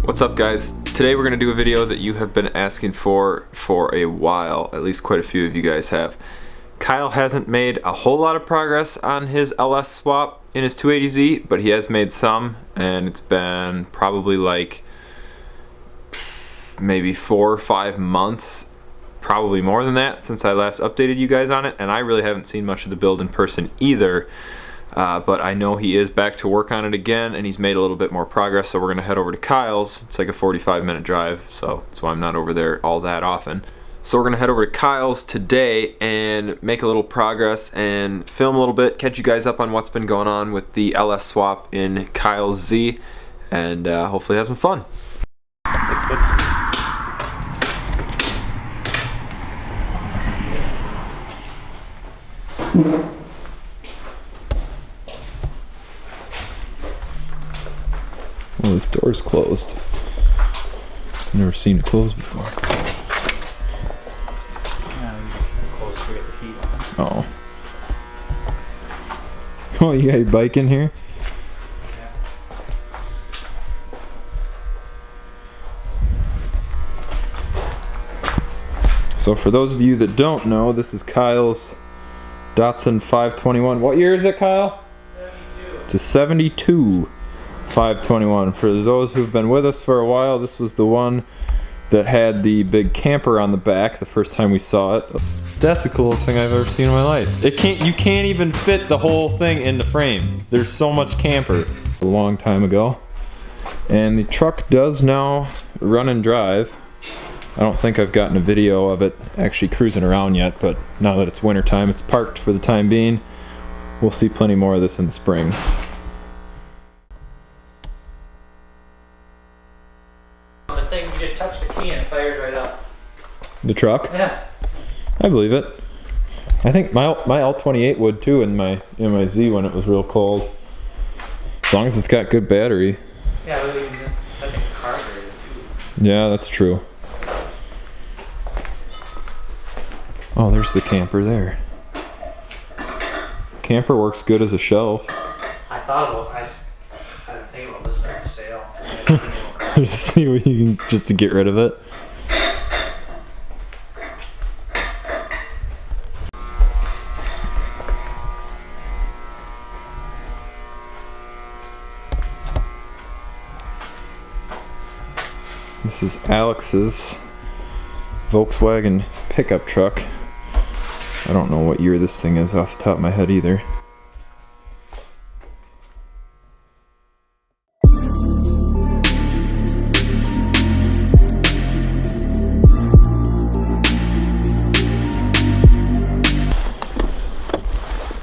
What's up, guys? Today we're going to do a video that you have been asking for a while, at least quite a few of you guys have. Kyle hasn't made a whole lot of progress on his LS swap in his 280Z, but he has made some, and it's been probably like maybe 4 or 5 months, probably more than that, since I last updated you guys on it, and I really haven't seen much of the build in person either. But I know he is back to work on it again, and he's made a little bit more progress, so we're going to head over to Kyle's. It's like a 45-minute drive, so that's why I'm not over there all that often. So we're going to head over to Kyle's today and make a little progress and film a little bit, catch you guys up on what's been going on with the LS swap in Kyle's Z, and hopefully have some fun. Well, this door's closed. I've never seen it closed before. Oh. Oh, you got your bike in here? So for those of you that don't know, this is Kyle's Datsun 521. What year is it, Kyle? 72. To 72. 521. For those who've been with us for a while, this was the one that had the big camper on the back the first time we saw it. That's the coolest thing I've ever seen in my life. You can't even fit the whole thing in the frame. There's so much camper. A long time ago. And the truck does now run and drive. I don't think I've gotten a video of it actually cruising around yet, but now that it's winter time, it's parked for the time being. We'll see plenty more of this in the spring. The thing, you just touch the key and it fires right up. The truck? Yeah. I believe it. I think my L28 would too in my Z when it was real cold. As long as it's got good battery. Yeah, I think the carburetor too. Yeah, that's true. Oh, there's the camper there. Camper works good as a shelf. I didn't think about this for sale. Just see what you can, just to get rid of it. This is Alex's Volkswagen pickup truck. I don't know what year this thing is off the top of my head either.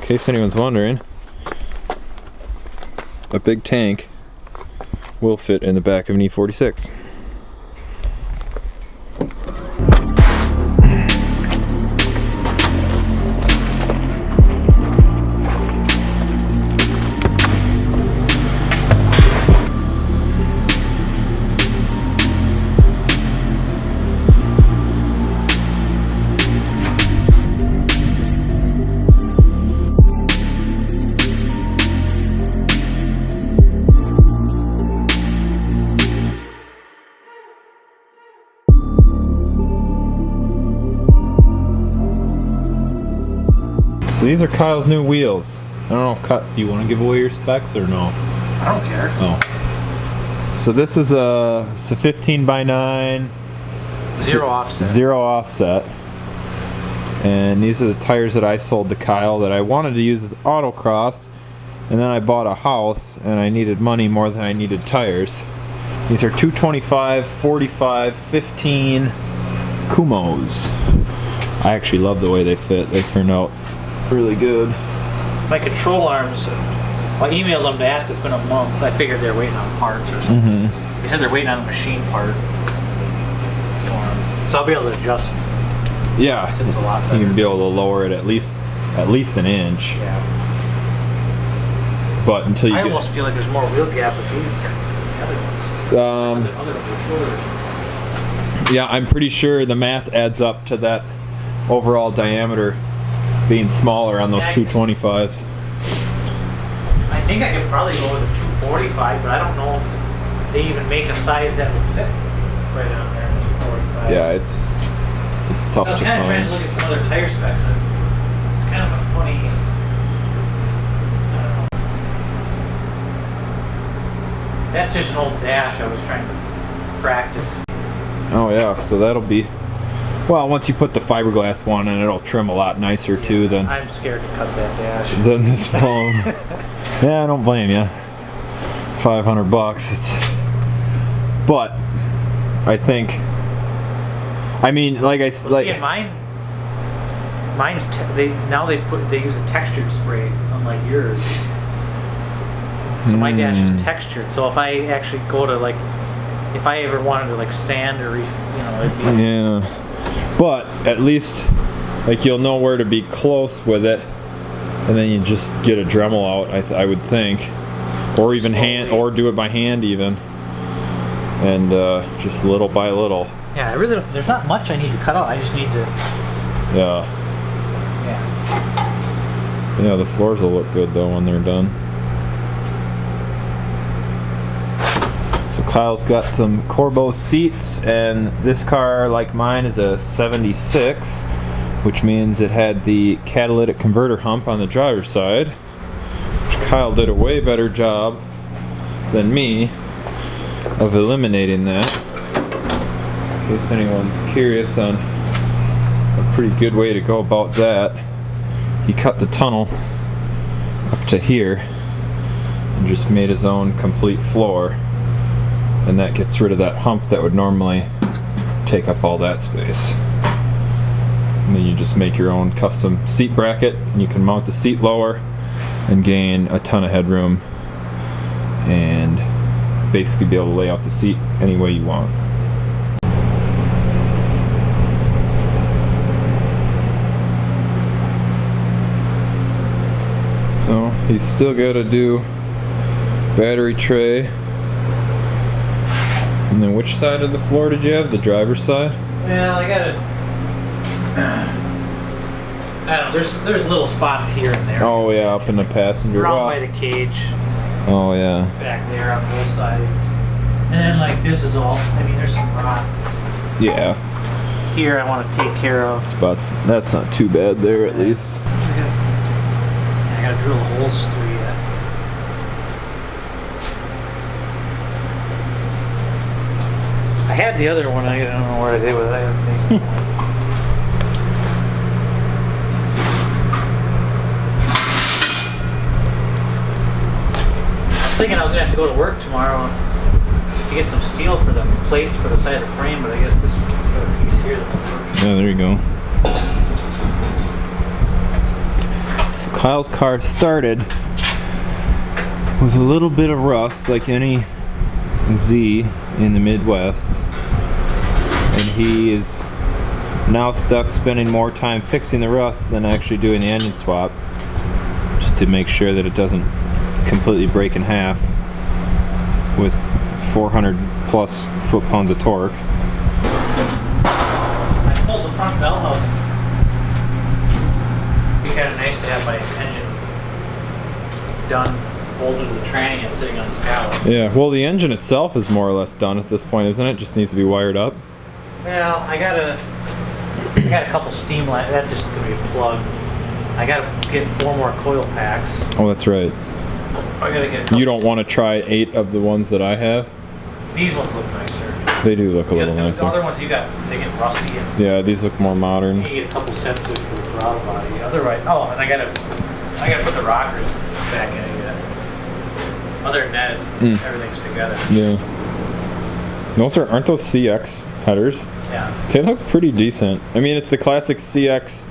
In case anyone's wondering, a big tank will fit in the back of an E46. So these are Kyle's new wheels. I don't know if do you want to give away your specs or no? I don't care. Oh. So this is a 15x9. Zero offset. Zero offset. And these are the tires that I sold to Kyle that I wanted to use as autocross. And then I bought a house and I needed money more than I needed tires. These are 225, 45, 15 Kumos. I actually love the way they fit. They turned out really good. My control arms, I emailed them to ask. It's been a month. I figured they're waiting on parts or something. They said they're waiting on a machine part. So I'll be able to adjust. Yeah, It's a lot better. You can be able to lower it at least an inch. Yeah. But until you I almost feel like there's more wheel gap with these than the other ones. Yeah, I'm pretty sure the math adds up to that overall diameter being smaller on those 225s. I think I could probably go with a 245, but I don't know if they even make a size that would fit right on there. 245. Yeah, it's tough I was to kind of trying find. to look at some other tire specs. And it's kind of a funny. I don't know. That's just an old dash I was trying to practice. Oh yeah, so that'll be. Well, once you put the fiberglass one in, it'll trim a lot nicer too than I'm scared to cut that dash. this foam. Yeah, I don't blame you. $500. But I think. I mean, like I Well, like. see, mine's they use a textured spray unlike yours. So my dash is textured. So if I actually go to like, if I ever wanted to like sand or it'd be, Yeah. But at least, like, you'll know where to be close with it, and then you just get a Dremel out. I would think, or even hand, or do it by hand even, and just little by little. yeah. I really don't, there's not much I need to cut out. I just need to. Yeah. Yeah, the floors will look good though when they're done. So Kyle's got some Corbeau seats, and this car, like mine, is a 76, which means it had the catalytic converter hump on the driver's side, which Kyle did a way better job than me of eliminating that. In case anyone's curious on a pretty good way to go about that, he cut the tunnel up to here and just made his own complete floor. And that gets rid of that hump that would normally take up all that space. And then you just make your own custom seat bracket, and you can mount the seat lower and gain a ton of headroom and basically be able to lay out the seat any way you want. So he's still got to do battery tray. And then which side of the floor did you have? The driver's side? Well, I gotta. I don't know. There's little spots here and there. Oh yeah, up in the passenger. Around by the cage. Oh yeah. Back there on both sides. And then like this is all. I mean, there's some rot. Yeah. Here I want to take care of. Spots. That's not too bad there at least. I gotta drill holes through yet. I had the other one. I don't know what I did with it. I was thinking I was gonna have to go to work tomorrow to get some steel for the plates for the side of the frame, but I guess this piece here that's working. Yeah, there you go. So Kyle's car started with a little bit of rust, like any Z in the Midwest, and he is now stuck spending more time fixing the rust than actually doing the engine swap, just to make sure that it doesn't completely break in half with 400 plus foot-pounds of torque. I pulled the front bell housing. It'd be kind of nice to have my engine done, bolted to the tranny and sitting on the pallet. Yeah, well, the engine itself is more or less done at this point, isn't it? Just needs to be wired up. Well, I got a couple steam lines. That's just gonna be a plug. I gotta get 4 more coil packs. Oh, that's right. I gotta get. You don't want to try 8 of the ones that I have? These ones look nicer. They do look a little The nicer. other ones you got, they get rusty and Yeah, these look more modern. you get a couple sensors for the throttle body. Otherwise, oh, and I gotta put the rockers back in it yet. Other than that, everything's together. Yeah. Aren't those CX headers? Yeah. They look pretty decent. I mean, it's the classic CX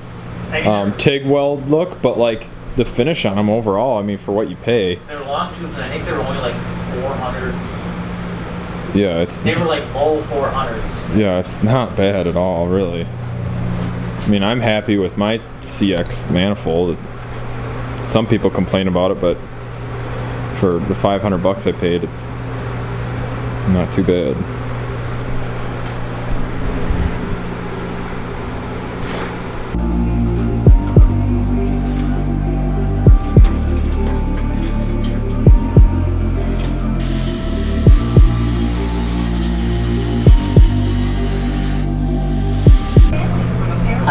TIG weld look, but like the finish on them overall, I mean, for what you pay. They're long tubes, and I think they were only like 400. Yeah, it's. They were like low 400s. Yeah, it's not bad at all, really. I mean, I'm happy with my CX manifold. Some people complain about it, but for the $500 I paid, it's not too bad.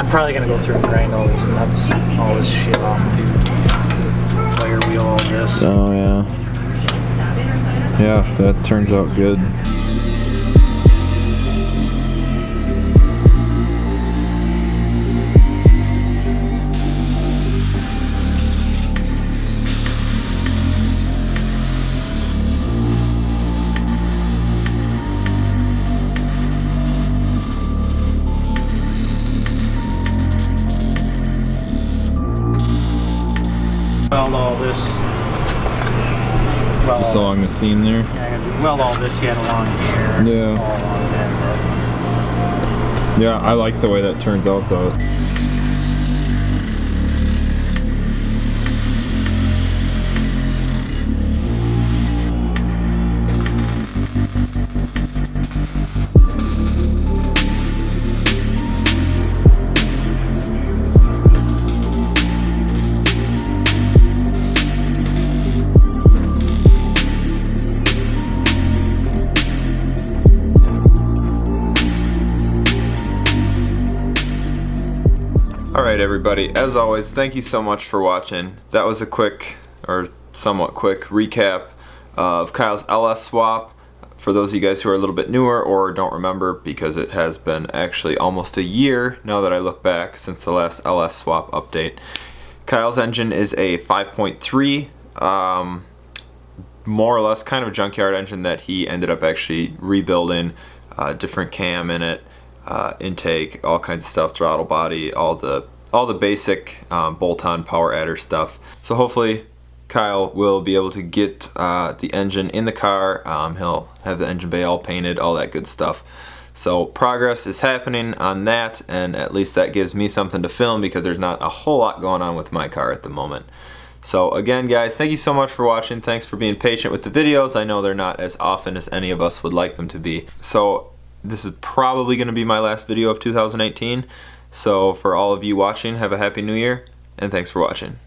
I'm probably gonna go through and grind all these nuts, all this shit off too. Wire wheel all this. Oh yeah. Yeah, that turns out good. Weld all this. Just along the seam there. Yeah, I gotta weld all this yet along here. Yeah. All along there. Yeah, I like the way that turns out though. Alright everybody, as always, thank you so much for watching. That was a quick, or somewhat quick, recap of Kyle's LS swap. For those of you guys who are a little bit newer or don't remember, because it has been actually almost a year now that I look back since the last LS swap update. Kyle's engine is a 5.3, more or less kind of a junkyard engine that he ended up actually rebuilding, different cam in it. Intake, all kinds of stuff, throttle body, all the basic bolt-on power adder stuff. So hopefully Kyle will be able to get the engine in the car. He'll have the engine bay all painted, all that good stuff. So progress is happening on that, and at least that gives me something to film because there's not a whole lot going on with my car at the moment. So again guys, thank you so much for watching. Thanks for being patient with the videos. I know they're not as often as any of us would like them to be. So this is probably going to be my last video of 2018. So for all of you watching, have a happy new year, and thanks for watching.